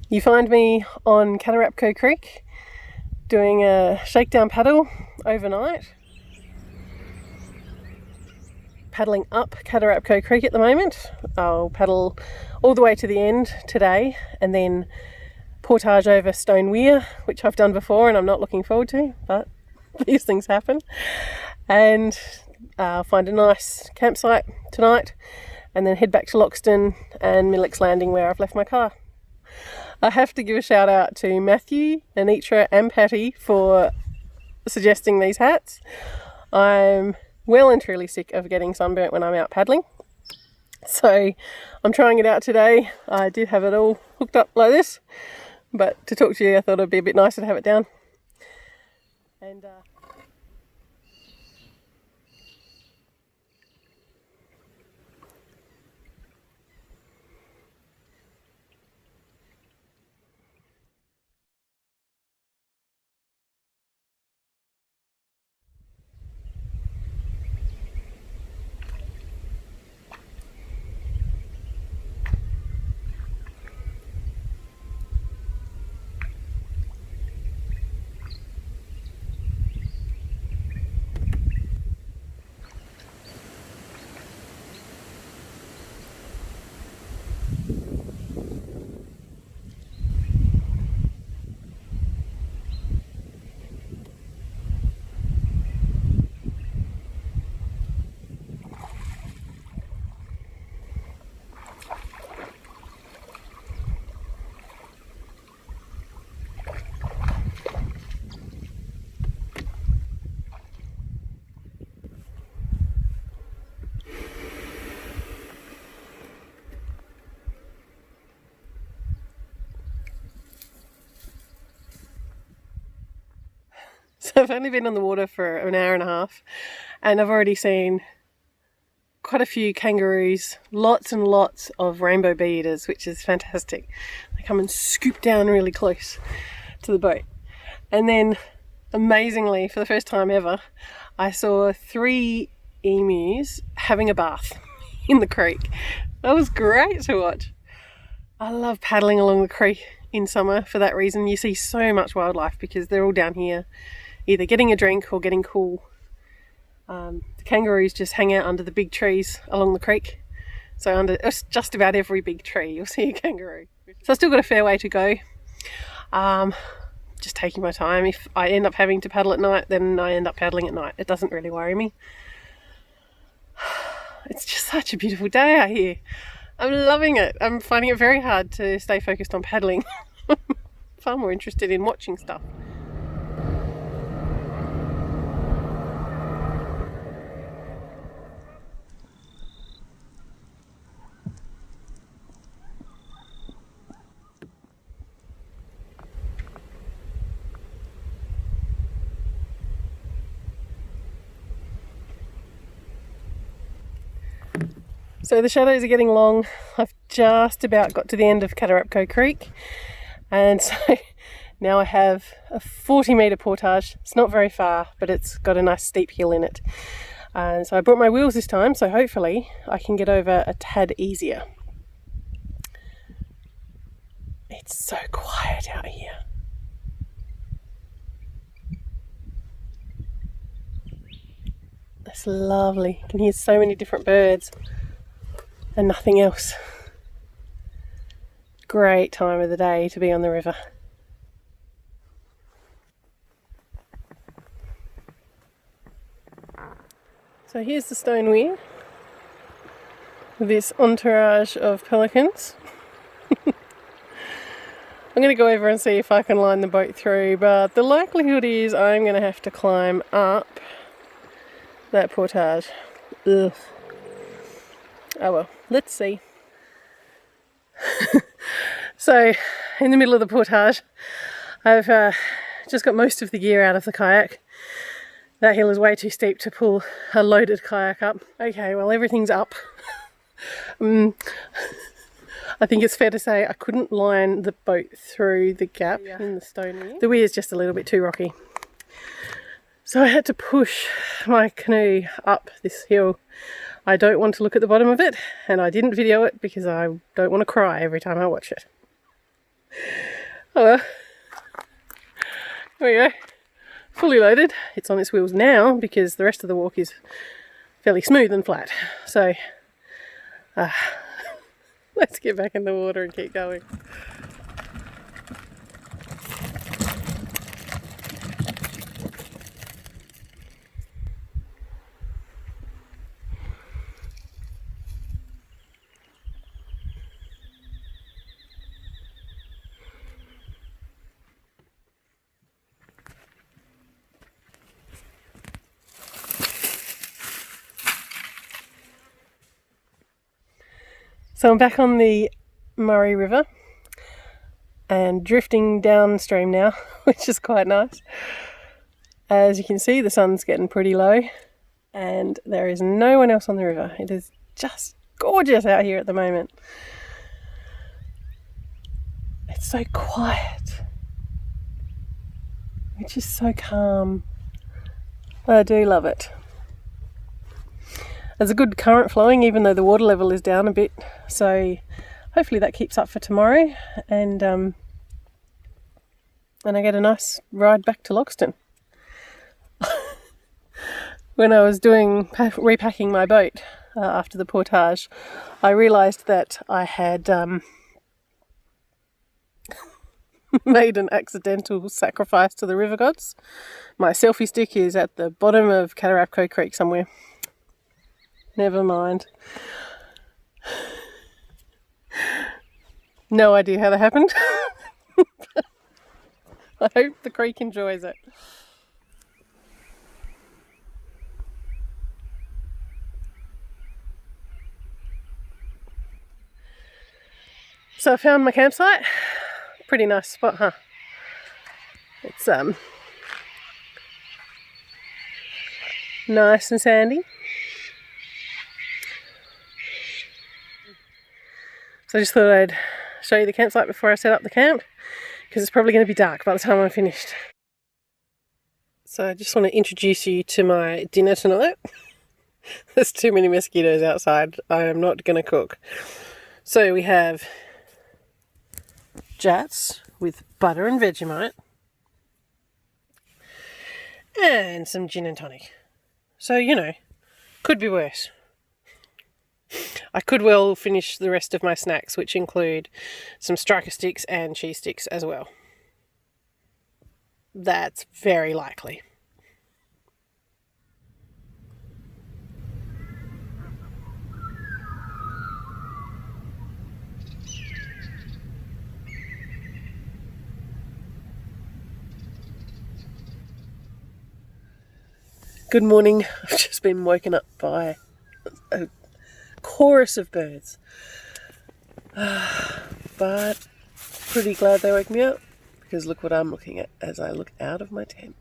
You find me on Katarapko Creek doing a shakedown paddle overnight. Paddling up Katarapko Creek at the moment. I'll paddle all the way to the end today and then portage over Stone Weir, which I've done before and I'm not looking forward to, but these things happen. And I'll find a nice campsite tonight and then head back to Loxton and Milich Landing where I've left my car. I have to give a shout out to Matthew, Anitra and Patty for suggesting these hats. I'm well and truly sick of getting sunburnt when I'm out paddling. So I'm trying it out today. I did have it all hooked up like this, but to talk to you I thought it'd be a bit nicer to have it down. And so I've only been on the water for an hour and a half and I've already seen quite a few kangaroos, lots and lots of rainbow bee eaters, which is fantastic. They come and scoop down really close to the boat. And then amazingly, for the first time ever, I saw 3 emus having a bath in the creek. That was great to watch. I love paddling along the creek in summer for that reason. You see so much wildlife because they're all down here either getting a drink or getting cool. The kangaroos just hang out under the big trees along the creek. So under just about every big tree you'll see a kangaroo. So I've still got a fair way to go. Just taking my time. If I end up having to paddle at night, then I end up paddling at night. It doesn't really worry me. It's just such a beautiful day out here. I'm loving it. I'm finding it very hard to stay focused on paddling. Far more interested in watching stuff. So the shadows are getting long. I've just about got to the end of Katarapko Creek, and so now I have a 40-metre portage. It's not very far, but it's got a nice steep hill in it. And so I brought my wheels this time, so hopefully I can get over a tad easier. It's so quiet out here. It's lovely. You can hear so many different birds. And nothing else. Great time of the day to be on the river. So here's the Stone Weir with this entourage of pelicans. I'm going to go over and see if I can line the boat through, but the likelihood is I'm going to have to climb up that portage. Ugh. Oh well, let's see. So, in the middle of the portage, I've just got most of the gear out of the kayak. That hill is way too steep to pull a loaded kayak up. Okay, well everything's up. I think it's fair to say I couldn't line the boat through the gap in the stone weir. The weir is just a little bit too rocky. So I had to push my canoe up this hill. I don't want to look at the bottom of it, and I didn't video it because I don't want to cry every time I watch it. Oh well. There we go. Fully loaded. It's on its wheels now because the rest of the walk is fairly smooth and flat. So let's get back in the water and keep going. So I'm back on the Murray River and drifting downstream now, which is quite nice. As you can see, the sun's getting pretty low and there is no one else on the river. It is just gorgeous out here at the moment. It's so quiet, which is so calm. I do love it. There's a good current flowing even though the water level is down a bit, so hopefully that keeps up for tomorrow, and I get a nice ride back to Loxton. When I was repacking my boat after the portage, I realised that I had made an accidental sacrifice to the river gods. My selfie stick is at the bottom of Katarapko Creek somewhere. Never mind. No idea how that happened. I hope the creek enjoys it. So I found my campsite. Pretty nice spot, huh? It's nice and sandy. So I just thought I'd show you the campsite before I set up the camp, because it's probably going to be dark by the time I'm finished. So I just want to introduce you to my dinner tonight. There's too many mosquitoes outside. I am not going to cook. So we have jats with butter and Vegemite and some gin and tonic. So, you know, could be worse. I could well finish the rest of my snacks, which include some striker sticks and cheese sticks as well. That's very likely. Good morning. I've just been woken up by a chorus of birds, but pretty glad they woke me up, because look what I'm looking at as I look out of my tent.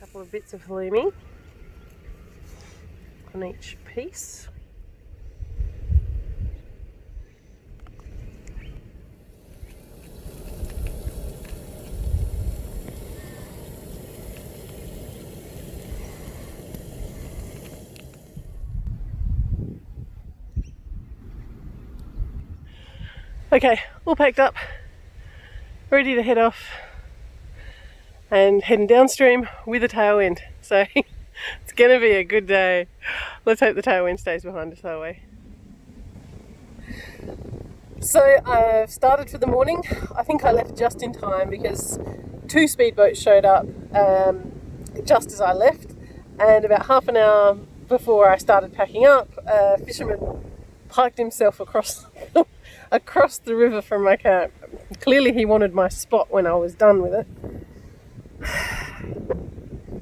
Couple of bits of halloumi on each piece. Okay, all packed up, ready to head off. and heading downstream with a tailwind. So it's going to be a good day. Let's hope the tailwind stays behind us that way. So I've started for the morning. I think I left just in time because 2 speedboats showed up just as I left, and about half an hour before I started packing up, a fisherman parked himself across the river from my camp. Clearly he wanted my spot when I was done with it.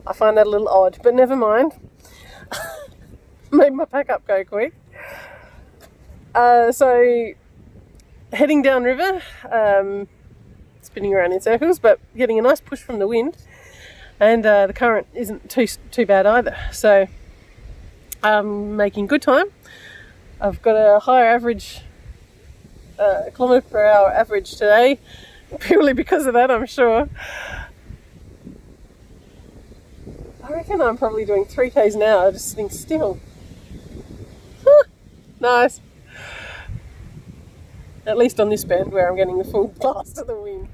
I find that a little odd, but never mind. Made my pack up go quick. So heading downriver, spinning around in circles, but getting a nice push from the wind, and the current isn't too bad either. So I'm making good time. I've got a higher average, kilometre per hour average today, purely because of that, I'm sure. I reckon I'm probably doing 3 k's an hour just sitting still. Nice. At least on this bend where I'm getting the full blast of the wind.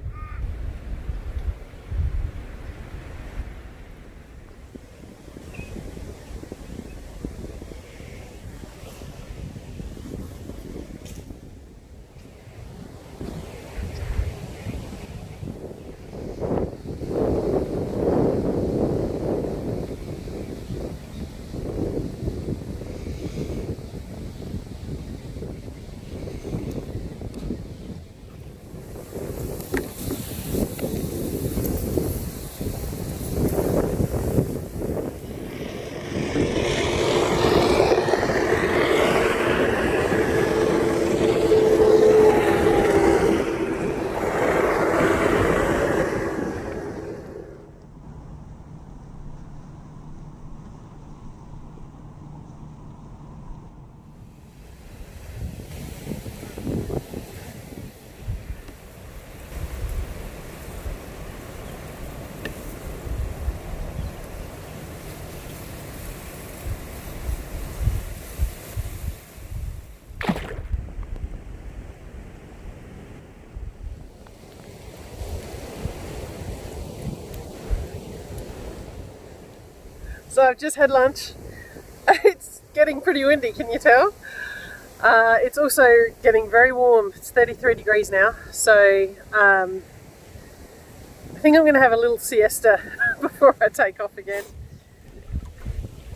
So I've just had lunch. It's getting pretty windy, can you tell? It's also getting very warm. It's 33 degrees now, so I think I'm going to have a little siesta before I take off again.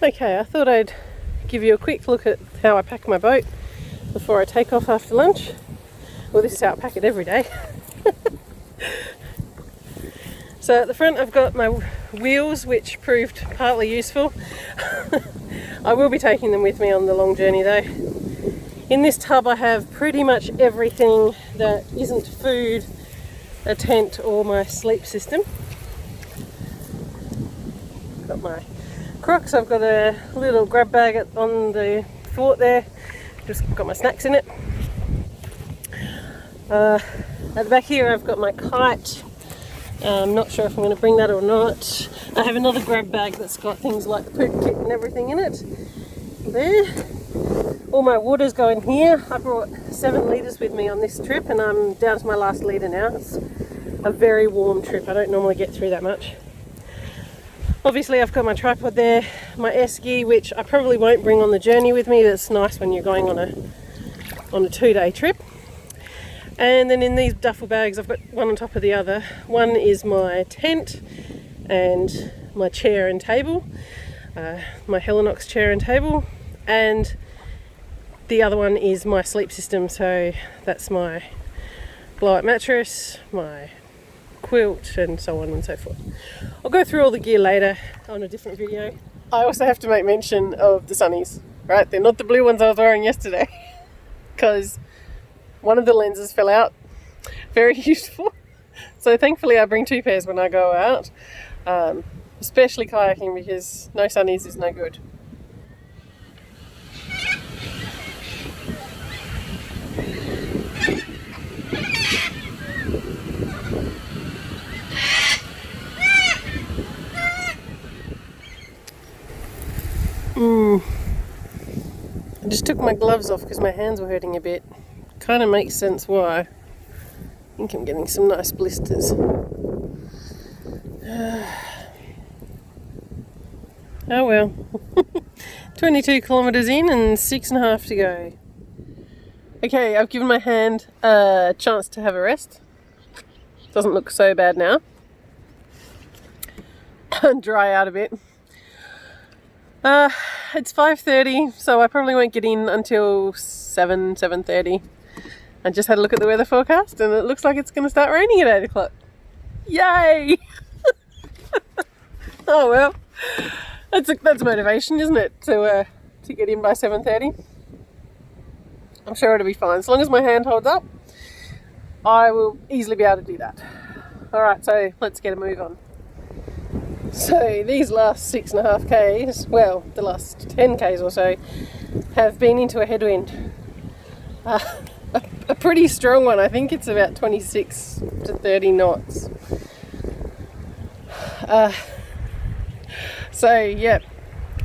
Okay, I thought I'd give you a quick look at how I pack my boat before I take off after lunch. Well, this is how I pack it every day. So at the front I've got my wheels, which proved partly useful. I will be taking them with me on the long journey though. In this tub I have pretty much everything that isn't food, a tent or my sleep system. Got my Crocs, I've got a little grab bag on the thwart there, just got my snacks in it. At the back here I've got my kite. I'm not sure if I'm going to bring that or not. I have another grab bag that's got things like the poop kit and everything in it. There. All my water's going here. I brought 7 litres with me on this trip and I'm down to my last litre now. It's a very warm trip. I don't normally get through that much. Obviously I've got my tripod there, my esky, which I probably won't bring on the journey with me. That's nice when you're going on a 2-day trip. And then in these duffel bags I've got one on top of the other. One is my tent and my chair and table, my Helinox chair and table, and the other one is my sleep system. So that's my blow-up mattress, my quilt, and so on and so forth. I'll go through all the gear later on a different video. I also have to make mention of the sunnies, right? They're not the blue ones I was wearing yesterday because one of the lenses fell out. Very useful. So thankfully I bring 2 pairs when I go out, especially kayaking, because no sunnies is no good. I just took my gloves off because my hands were hurting a bit. Kind of makes sense why. I think I'm getting some nice blisters. Oh well. 22 kilometres in and 6.5 to go. Okay, I've given my hand a chance to have a rest. Doesn't look so bad now. Dry out a bit. It's 5:30, so I probably won't get in until 7:30. I just had a look at the weather forecast and it looks like it's going to start raining at 8 o'clock. Yay! Oh well, that's motivation, isn't it, to get in by 7:30? I'm sure it'll be fine. As long as my hand holds up, I will easily be able to do that. Alright, so let's get a move on. So these last 6.5 Ks, well, the last 10 Ks or so, have been into a headwind. A pretty strong one. I think it's about 26 to 30 knots. So yeah,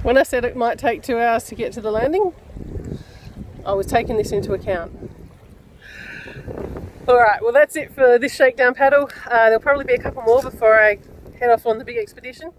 when I said it might take 2 hours to get to the landing, I was taking this into account. Alright, well that's it for this shakedown paddle. There'll probably be a couple more before I head off on the big expedition.